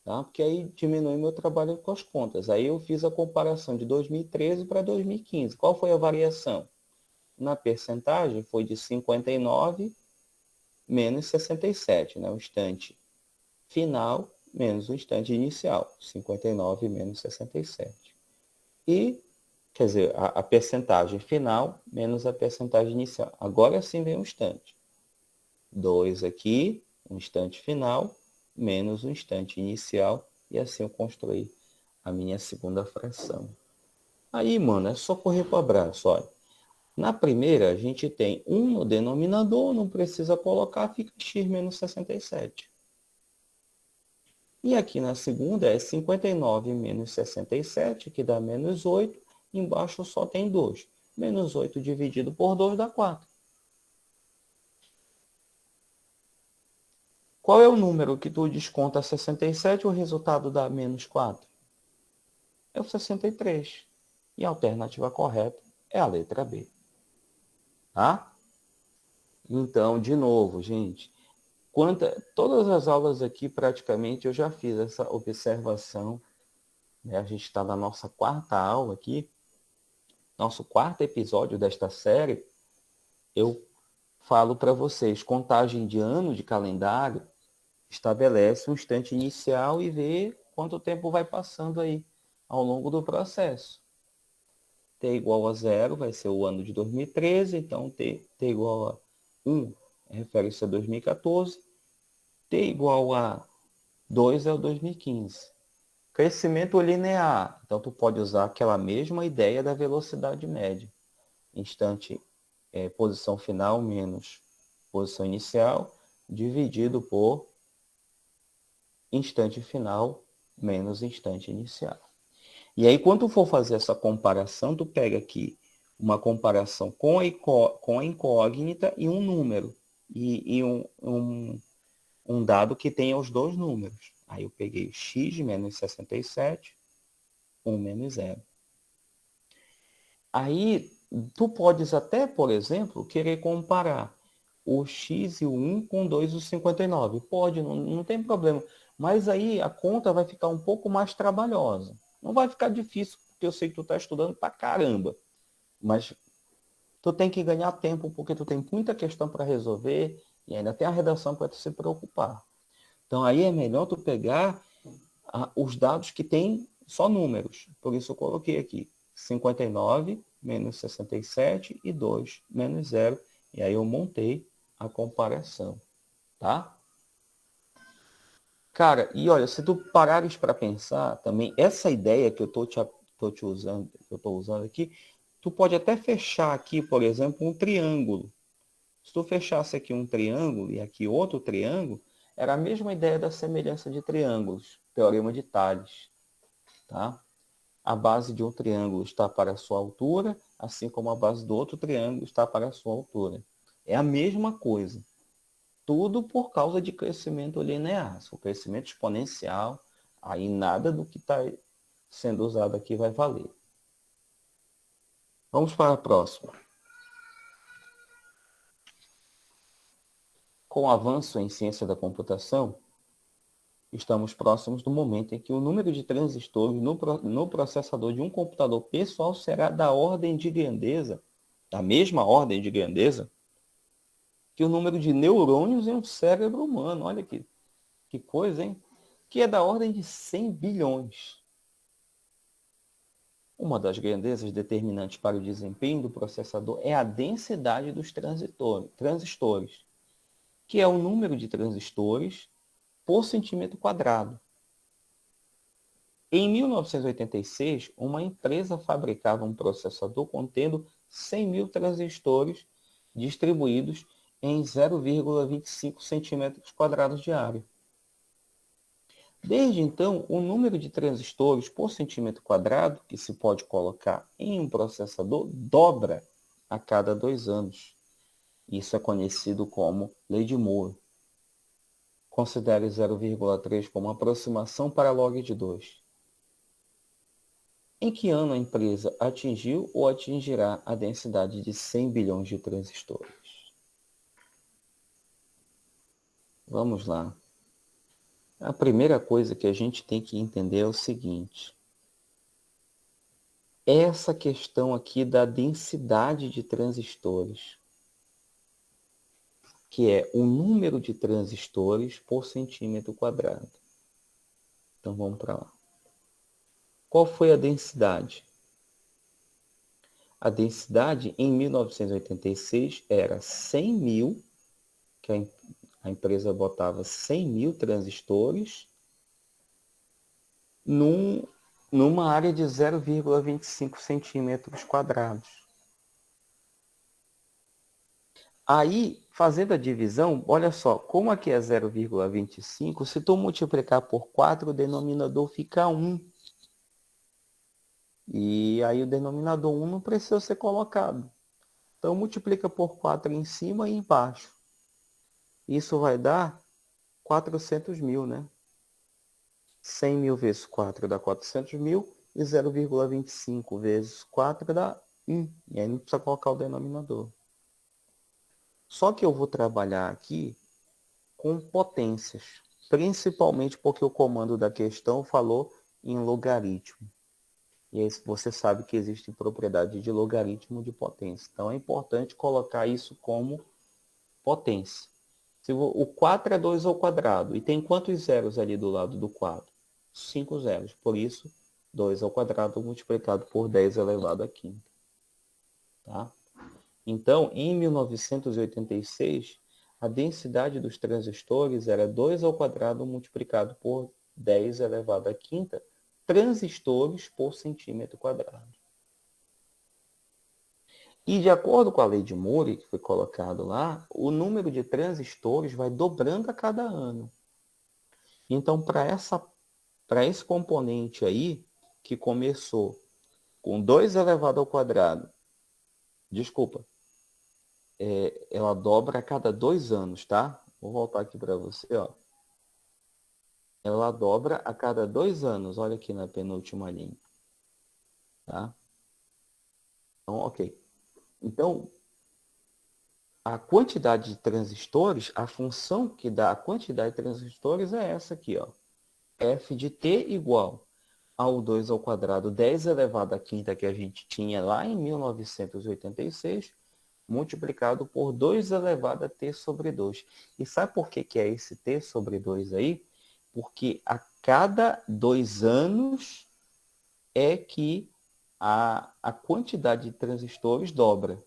Tá? Porque aí diminui meu trabalho com as contas. Aí eu fiz a comparação de 2013 para 2015. Qual foi a variação? Na percentagem foi de 59 menos 67, né? O instante final menos o instante inicial, 59 menos 67. E, quer dizer, a percentagem final menos a percentagem inicial. Agora sim vem o instante. 2 aqui, um instante final, menos o instante inicial, e assim eu construí a minha segunda fração. Aí, mano, é só correr para o abraço, olha. Na primeira, a gente tem 1 no denominador, não precisa colocar, fica x menos 67. E aqui na segunda é 59 menos 67, que dá menos 8. Embaixo só tem 2. Menos 8 dividido por 2 dá 4. Qual é o número que tu desconta 67 e o resultado dá menos 4? É o 63. E a alternativa correta é a letra B. Tá? Então, de novo, gente, todas as aulas aqui praticamente eu já fiz essa observação né? A gente está na nossa quarta aula aqui, nosso quarto episódio desta série. Eu falo para vocês, contagem de ano de calendário estabelece um instante inicial e vê quanto tempo vai passando aí ao longo do processo. T igual a 0 vai ser o ano de 2013, então T igual a 1 refere-se a 2014, T igual a 2 é o 2015. Crescimento linear, então tu pode usar aquela mesma ideia da velocidade média. Instante, posição final menos posição inicial, dividido por instante final menos instante inicial. E aí, quando tu for fazer essa comparação, tu pega aqui uma comparação com a incógnita e um número. E um dado que tenha os dois números. Aí eu peguei o x menos 67, 1 menos 0. Aí, tu podes até, por exemplo, querer comparar o x e o 1 com 2 e o 59. Pode, não tem problema. Mas aí a conta vai ficar um pouco mais trabalhosa. Não vai ficar difícil, porque eu sei que tu está estudando pra caramba. Mas tu tem que ganhar tempo, porque tu tem muita questão para resolver e ainda tem a redação para tu se preocupar. Então aí é melhor tu pegar os dados que tem só números. Por isso eu coloquei aqui 59 menos 67 e 2 menos 0. E aí eu montei a comparação, tá? Cara, e olha, se tu parares para pensar também, essa ideia que eu tô usando aqui, tu pode até fechar aqui, por exemplo, um triângulo. Se tu fechasse aqui um triângulo e aqui outro triângulo, era a mesma ideia da semelhança de triângulos, teorema de Tales, tá? A base de um triângulo está para a sua altura, assim como a base do outro triângulo está para a sua altura. É a mesma coisa. Tudo por causa de crescimento linear. Se for crescimento exponencial, aí nada do que está sendo usado aqui vai valer. Vamos para a próxima. Com o avanço em ciência da computação, estamos próximos do momento em que o número de transistores no processador de um computador pessoal será da ordem de grandeza, da mesma ordem de grandeza, que o número de neurônios em um cérebro humano. Olha que coisa, hein? Que é da ordem de 100 bilhões. Uma das grandezas determinantes para o desempenho do processador é a densidade dos transistores, que é o número de transistores por centímetro quadrado. Em 1986, uma empresa fabricava um processador contendo 100 mil transistores distribuídos em 0,25 centímetros quadrados de área. Desde então, o número de transistores por centímetro quadrado que se pode colocar em um processador dobra a cada 2 anos. Isso é conhecido como Lei de Moore. Considere 0,3 como aproximação para log de 2. Em que ano a empresa atingiu ou atingirá a densidade de 100 bilhões de transistores? Vamos lá. A primeira coisa que a gente tem que entender é o seguinte. Essa questão aqui da densidade de transistores, que é o número de transistores por centímetro quadrado. Então vamos para lá. Qual foi a densidade? A densidade em 1986 era 100 mil, que a empresa botava 100 mil transistores numa área de 0,25 centímetros quadrados. Aí, fazendo a divisão, olha só, como aqui é 0,25, se tu multiplicar por 4, o denominador fica 1. E aí o denominador 1 não precisa ser colocado. Então, multiplica por 4 em cima e embaixo. Isso vai dar 400 mil, né? 100 mil vezes 4 dá 400 mil e 0,25 vezes 4 dá 1. E aí não precisa colocar o denominador. Só que eu vou trabalhar aqui com potências, principalmente porque o comando da questão falou em logaritmo. E aí você sabe que existe propriedade de logaritmo de potência. Então é importante colocar isso como potência. Se o 4 é 2 ao quadrado. E tem quantos zeros ali do lado do 4? 5 zeros. Por isso, 2 ao quadrado multiplicado por 10 elevado à quinta. Tá? Então, em 1986, a densidade dos transistores era 2 ao quadrado multiplicado por 10 elevado à quinta transistores por centímetro quadrado. E de acordo com a lei de Moore, que foi colocado lá, o número de transistores vai dobrando a cada ano. Então, para esse componente aí, que começou com 2 elevado ao quadrado, desculpa, ela dobra a cada 2 anos, tá? Vou voltar aqui para você, ó. Ela dobra a cada 2 anos, olha aqui na penúltima linha. Tá? Então, ok. Então, a quantidade de transistores, a função que dá a quantidade de transistores é essa aqui, ó. F de t igual ao 2 ao quadrado 10 elevado à quinta que a gente tinha lá em 1986, multiplicado por 2 elevado a t sobre 2. E sabe por que é esse t sobre 2 aí? Porque a cada 2 anos é que a quantidade de transistores dobra.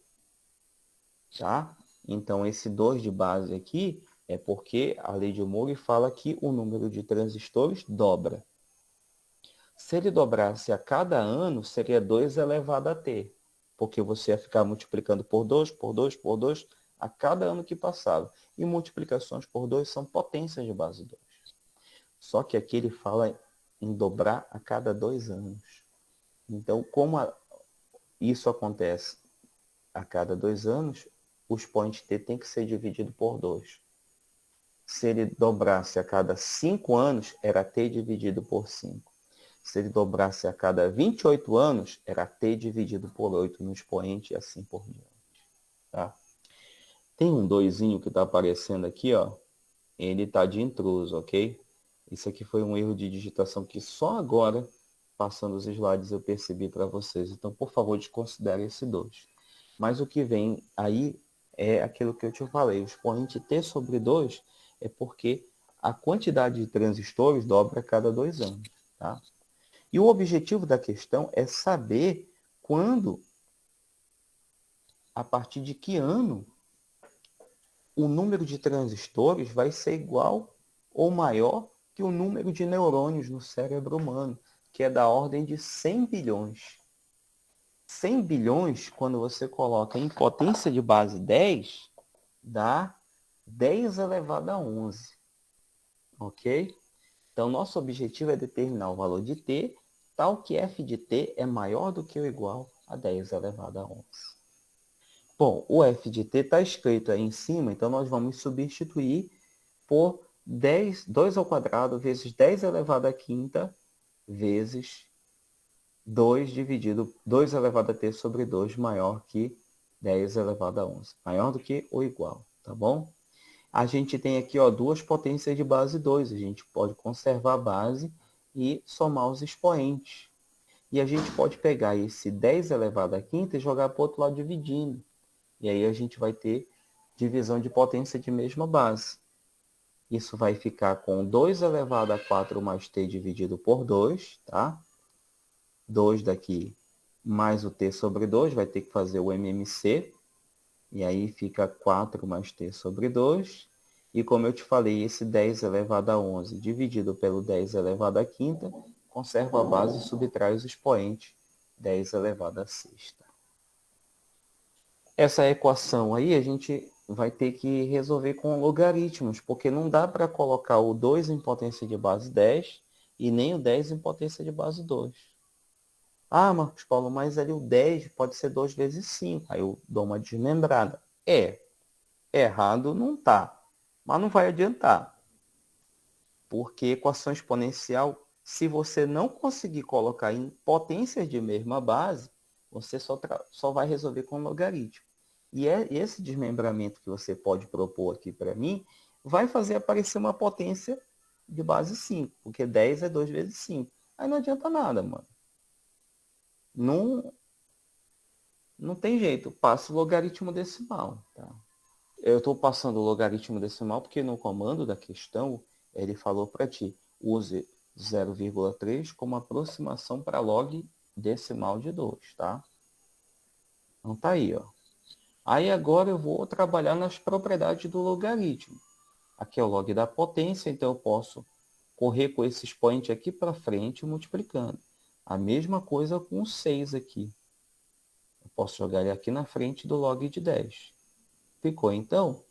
Tá? Então, esse 2 de base aqui é porque a lei de Moore fala que o número de transistores dobra. Se ele dobrasse a cada ano, seria 2 elevado a t, porque você ia ficar multiplicando por 2, por 2, por 2, a cada ano que passava. E multiplicações por 2 são potências de base 2. Só que aqui ele fala em dobrar a cada 2 anos. Então, como isso acontece a cada 2 anos, o expoente t tem que ser dividido por 2. Se ele dobrasse a cada 5 anos, era t dividido por 5. Se ele dobrasse a cada 28 anos, era t dividido por 8 no expoente e assim por diante. Tá? Tem um 2 que está aparecendo aqui, ó. Ele está de intruso, ok? Isso aqui foi um erro de digitação que só agora, passando os slides, eu percebi para vocês. Então, por favor, desconsidere esse 2. Mas o que vem aí é aquilo que eu te falei. O expoente t sobre 2 é porque a quantidade de transistores dobra a cada 2 anos. Tá? E o objetivo da questão é saber quando, a partir de que ano, o número de transistores vai ser igual ou maior que o número de neurônios no cérebro humano, que é da ordem de 100 bilhões. 100 bilhões, quando você coloca em potência de base 10, dá 10 elevado a 11. Ok? Então, nosso objetivo é determinar o valor de t, tal que f de t é maior do que ou igual a 10 elevado a 11. Bom, o f de t está escrito aí em cima, então nós vamos substituir por 2 ao quadrado vezes 10 elevado à quinta vezes 2 dividido 2 elevado a t sobre 2 maior que 10 elevado a 11. Maior do que ou igual, tá bom? A gente tem aqui, ó, duas potências de base 2. A gente pode conservar a base e somar os expoentes. E a gente pode pegar esse 10 elevado à quinta e jogar para o outro lado dividindo. E aí a gente vai ter divisão de potência de mesma base. Isso vai ficar com 2 elevado a 4 mais t dividido por 2, tá? 2 daqui mais o t sobre 2, vai ter que fazer o MMC. E aí fica 4 mais t sobre 2. E como eu te falei, esse 10 elevado a 11 dividido pelo 10 elevado à quinta, conserva a base e subtrai os expoentes 10 elevado a sexta. Essa equação aí a gente vai ter que resolver com logaritmos, porque não dá para colocar o 2 em potência de base 10 e nem o 10 em potência de base 2. Ah, Marcos Paulo, mas ali o 10 pode ser 2 vezes 5. Aí eu dou uma desmembrada. Errado não está, mas não vai adiantar. Porque equação exponencial, se você não conseguir colocar em potências de mesma base, você só vai resolver com logaritmo. E esse desmembramento que você pode propor aqui para mim, vai fazer aparecer uma potência de base 5, porque 10 é 2 vezes 5. Aí não adianta nada, mano. Não, não tem jeito. Passa o logaritmo decimal, tá? Eu estou passando o logaritmo decimal porque no comando da questão ele falou para ti, use 0,3 como aproximação para log decimal de 2, tá? Então tá aí, ó. Aí agora eu vou trabalhar nas propriedades do logaritmo. Aqui é o log da potência, então eu posso correr com esse expoente aqui para frente multiplicando. A mesma coisa com o 6 aqui. Eu posso jogar ele aqui na frente do log de 10. Ficou então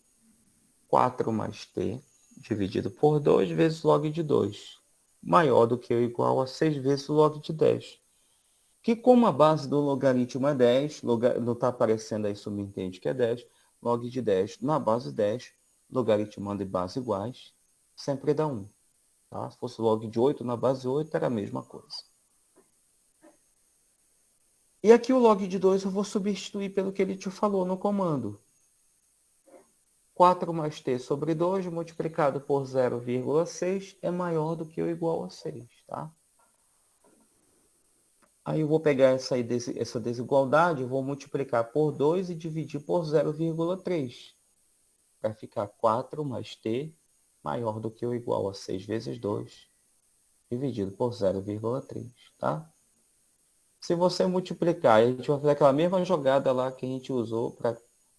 4 mais t dividido por 2 vezes log de 2, maior do que ou igual a 6 vezes o log de 10. Que como a base do logaritmo é 10, não está aparecendo aí, subentende que é 10, log de 10 na base 10, logaritmando e base iguais, sempre dá 1. Tá? Se fosse log de 8 na base 8, era a mesma coisa. E aqui o log de 2 eu vou substituir pelo que ele te falou no comando. 4 mais t sobre 2 multiplicado por 0,6 é maior do que ou igual a 6, tá? Aí eu vou pegar essa desigualdade, vou multiplicar por 2 e dividir por 0,3. Vai ficar 4 mais t maior do que ou igual a 6 vezes 2, dividido por 0,3, tá? Se você multiplicar, a gente vai fazer aquela mesma jogada lá que a gente usou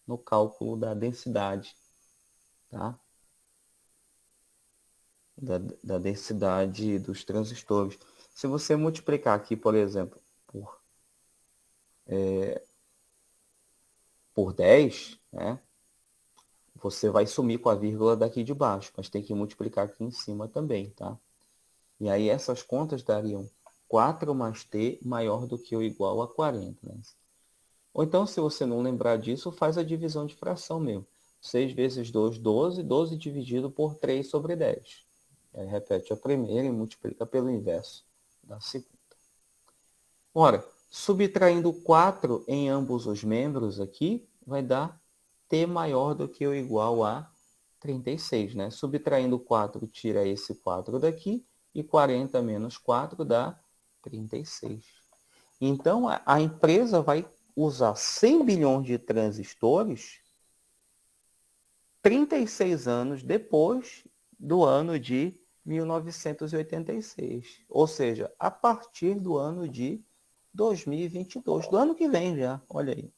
no cálculo da densidade, tá? Da densidade dos transistores. Se você multiplicar aqui, por exemplo, por 10, né, você vai sumir com a vírgula daqui de baixo, mas tem que multiplicar aqui em cima também, tá? E aí essas contas dariam 4 mais t maior do que ou igual a 40. Né? Ou então, se você não lembrar disso, faz a divisão de fração mesmo. 6 vezes 2, 12. 12 dividido por 3 sobre 10. Aí repete a primeira e multiplica pelo inverso da segunda. Ora, subtraindo 4 em ambos os membros aqui, vai dar t maior do que ou igual a 36, né? Subtraindo 4, tira esse 4 daqui, e 40 menos 4 dá 36. Então, a empresa vai usar 100 bilhões de transistores 36 anos depois do ano de 1986. Ou seja, a partir do ano de 2022, do ano que vem já, olha aí.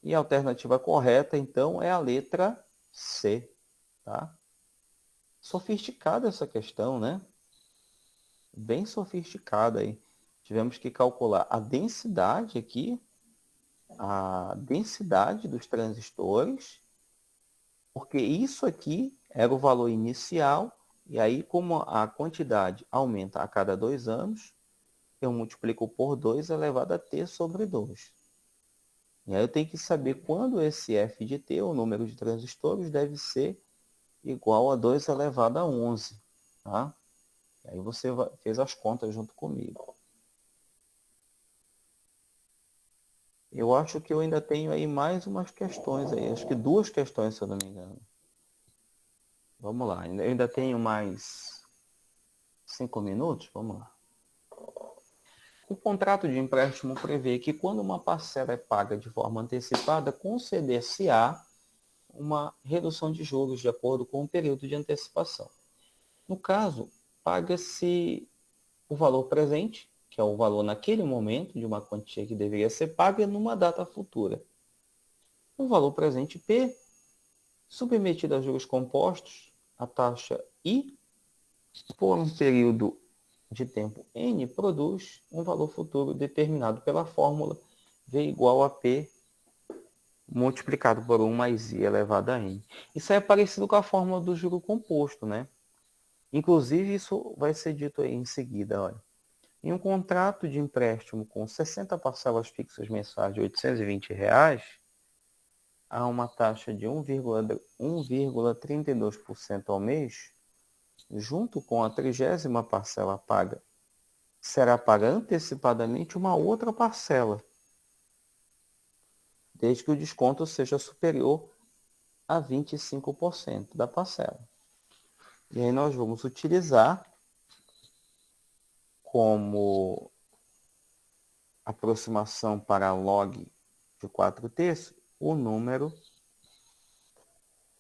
E a alternativa correta, então, é a letra C, tá? Sofisticada essa questão, né? Bem sofisticada aí. Tivemos que calcular a densidade aqui, a densidade dos transistores, porque isso aqui era o valor inicial, e aí como a quantidade aumenta a cada 2 anos, eu multiplico por 2 elevado a t sobre 2. E aí eu tenho que saber quando esse f de t, o número de transistores, deve ser igual a 2 elevado a 11. Tá? E aí você fez as contas junto comigo. Eu acho que eu ainda tenho aí mais umas questões aí. Acho que 2 questões, se eu não me engano. Vamos lá. Eu ainda tenho mais 5 minutos? Vamos lá. O contrato de empréstimo prevê que quando uma parcela é paga de forma antecipada, conceder-se-á uma redução de juros de acordo com o período de antecipação. No caso, paga-se o valor presente, que é o valor naquele momento de uma quantia que deveria ser paga numa data futura. O valor presente P, submetido a juros compostos, a taxa I, por um período de tempo N, produz um valor futuro determinado pela fórmula V igual a P multiplicado por 1 mais I elevado a N. Isso é parecido com a fórmula do juro composto, né? Inclusive, isso vai ser dito aí em seguida, olha. Em um contrato de empréstimo com 60 parcelas fixas mensais de R$ 820, há uma taxa de 1,32% ao mês, junto com a 30ª parcela paga, será paga antecipadamente uma outra parcela, desde que o desconto seja superior a 25% da parcela. E aí nós vamos utilizar como aproximação para log de 4/3 o número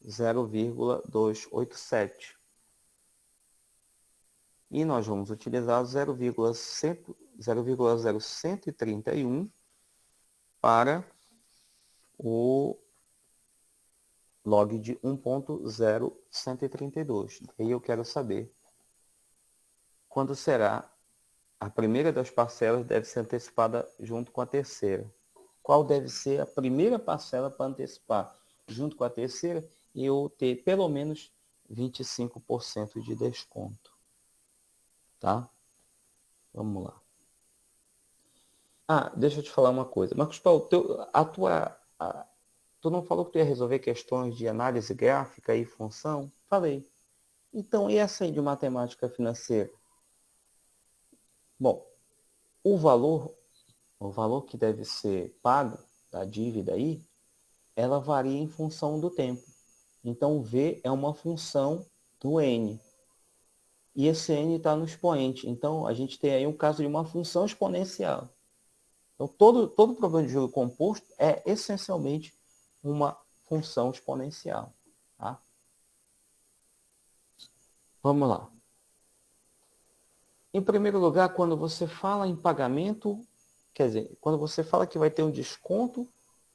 0,287. E nós vamos utilizar 0,0131 para o log de 1.0132. Aí eu quero saber quando será a primeira das parcelas deve ser antecipada junto com a terceira. Qual deve ser a primeira parcela para antecipar junto com a terceira e eu ter pelo menos 25% de desconto. Tá? Vamos lá. Deixa eu te falar uma coisa. Marcos Paulo, tu não falou que tu ia resolver questões de análise gráfica e função? Falei. Então, e essa aí de matemática financeira? Bom, o valor que deve ser pago da dívida aí, ela varia em função do tempo. Então, o V é uma função do N. E esse N está no expoente. Então, a gente tem aí um caso de uma função exponencial. Então, todo problema de juro composto é essencialmente uma função exponencial. Tá? Vamos lá. Em primeiro lugar, quando você fala em pagamento, quer dizer, quando você fala que vai ter um desconto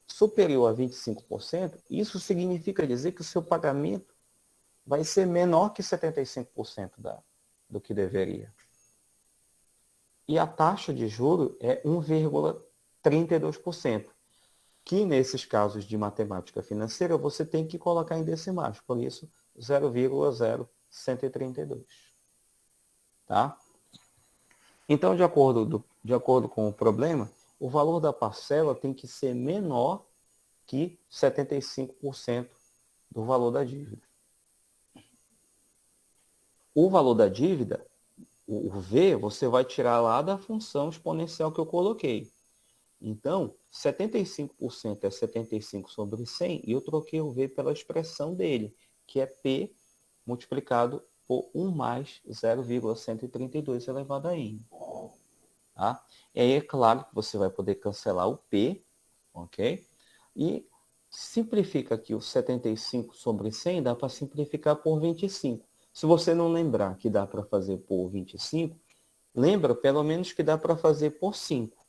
superior a 25%, isso significa dizer que o seu pagamento vai ser menor que 75% do que deveria. E a taxa de juro é 1,32%, que nesses casos de matemática financeira você tem que colocar em decimais, por isso 0,0132. Tá? Então, de acordo com o problema, o valor da parcela tem que ser menor que 75% do valor da dívida. O valor da dívida, o V, você vai tirar lá da função exponencial que eu coloquei. Então, 75% é 75 sobre 100 e eu troquei o V pela expressão dele, que é P multiplicado por 1 mais 0,132 elevado a N. Tá? E aí é claro que você vai poder cancelar o P, ok? E simplifica aqui o 75 sobre 100, dá para simplificar por 25. Se você não lembrar que dá para fazer por 25, lembra pelo menos que dá para fazer por 5.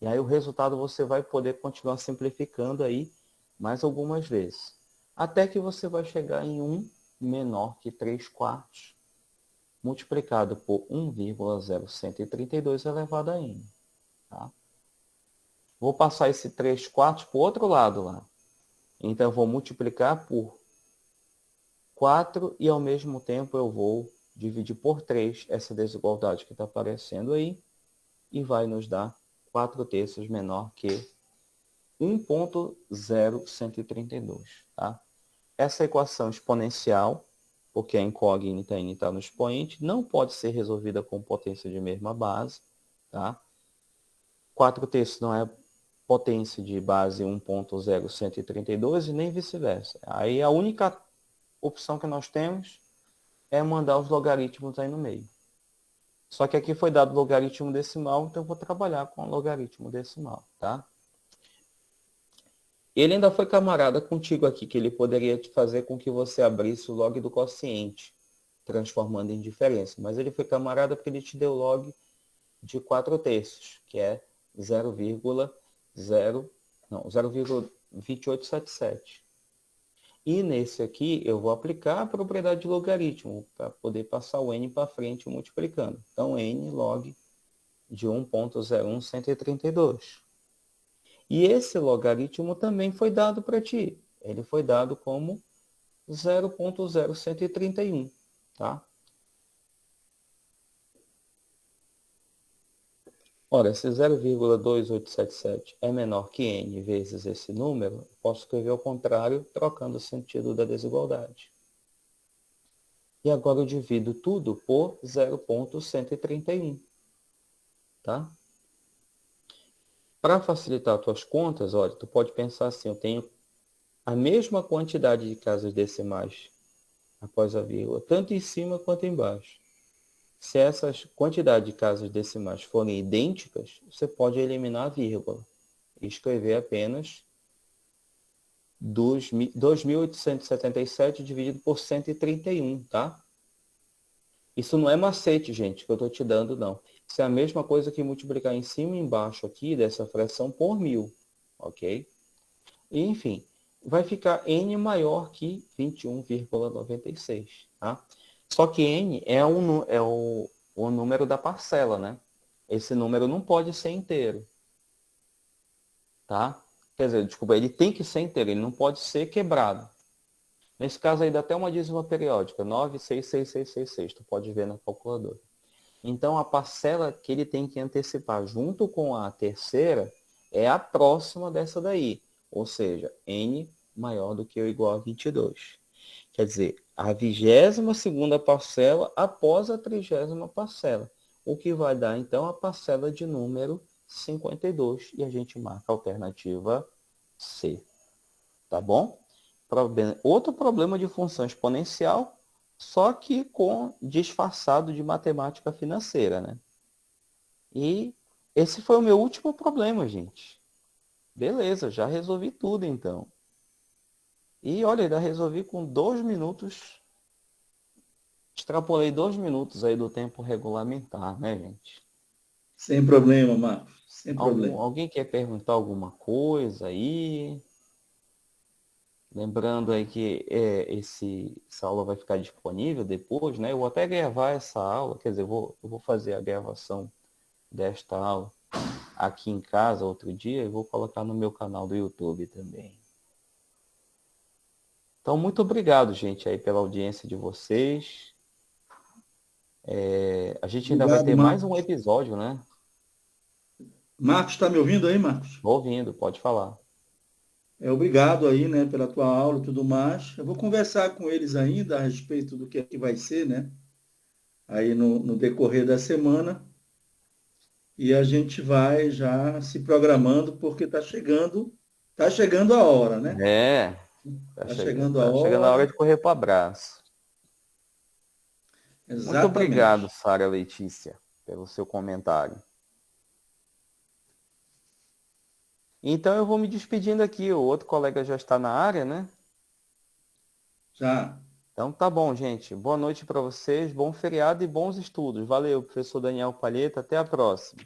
E aí o resultado você vai poder continuar simplificando aí mais algumas vezes. Até que você vai chegar em 1 menor que 3/4, multiplicado por 1,0132 elevado a N. Tá? Vou passar esse 3/4 para o outro lado lá. Então, eu vou multiplicar por 4 e, ao mesmo tempo, eu vou dividir por 3 essa desigualdade que está aparecendo aí e vai nos dar 4/3 menor que 1,0132. Tá? Essa equação exponencial, porque a incógnita ainda está no expoente, não pode ser resolvida com potência de mesma base. Tá? 4/3 não é potência de base 1,0132 e nem vice-versa. Aí a única opção que nós temos é mandar os logaritmos aí no meio. Só que aqui foi dado logaritmo decimal, então eu vou trabalhar com logaritmo decimal, tá? Ele ainda foi camarada contigo aqui, que ele poderia te fazer com que você abrisse o log do quociente, transformando em diferença. Mas ele foi camarada porque ele te deu log de 4/3, que é 0,2877. E nesse aqui eu vou aplicar a propriedade de logaritmo para poder passar o n para frente multiplicando. Então n log de 1,01132. E esse logaritmo também foi dado para ti. Ele foi dado como 0,0131, tá? Ora, se 0,2877 é menor que n vezes esse número, eu posso escrever ao contrário, trocando o sentido da desigualdade. E agora eu divido tudo por 0,131. Tá? Para facilitar as tuas contas, olha, tu pode pensar assim, eu tenho a mesma quantidade de casas decimais após a vírgula, tanto em cima quanto embaixo. Se essas quantidades de casas decimais forem idênticas, você pode eliminar a vírgula e escrever apenas 2.877 dividido por 131, tá? Isso não é macete, gente, que eu estou te dando, não. Isso é a mesma coisa que multiplicar em cima e embaixo aqui dessa fração por 1.000, ok? E, enfim, vai ficar n maior que 21,96, tá? Só que n é o número da parcela, né? Esse número não pode ser inteiro, tá? Quer dizer, desculpa, ele tem que ser inteiro, ele não pode ser quebrado. Nesse caso aí dá até uma dízima periódica, 96666, tu pode ver na calculadora. Então a parcela que ele tem que antecipar junto com a terceira é a próxima dessa daí, ou seja, n maior do que ou igual a 22. Quer dizer, a 22ª parcela após a 30ª parcela, o que vai dar então a parcela de número 52 e a gente marca a alternativa C. Tá bom? Outro problema de função exponencial, só que disfarçado de matemática financeira, né? E esse foi o meu último problema, gente. Beleza, já resolvi tudo então. E olha, ainda resolvi com 2 minutos. Extrapolei 2 minutos aí do tempo regulamentar, né, gente? Sem problema, Marcos. Sem problema. Alguém quer perguntar alguma coisa aí? Lembrando aí que essa aula vai ficar disponível depois, né? Eu vou até gravar essa aula, quer dizer, eu vou fazer a gravação desta aula aqui em casa outro dia e vou colocar no meu canal do YouTube também. Então, muito obrigado, gente, aí pela audiência de vocês. A gente ainda vai Obrigado, ter mais Marcos. um episódio, né? Marcos, está me ouvindo aí, Marcos? Vou ouvindo, pode falar. Obrigado aí, né, pela tua aula e tudo mais. Eu vou conversar com eles ainda a respeito do que é que vai ser, né, aí no decorrer da semana. E a gente vai já se programando, porque tá chegando a hora, né? Tá chegando a Tá chegando a hora hora, de correr para o abraço. Muito obrigado, exatamente. Sara Letícia, pelo seu comentário. Então eu vou me despedindo aqui, o outro colega já está na área, né? Já. Então tá bom, gente. Boa noite para vocês, bom feriado e bons estudos. Valeu, professor Daniel Palheta. Até a próxima.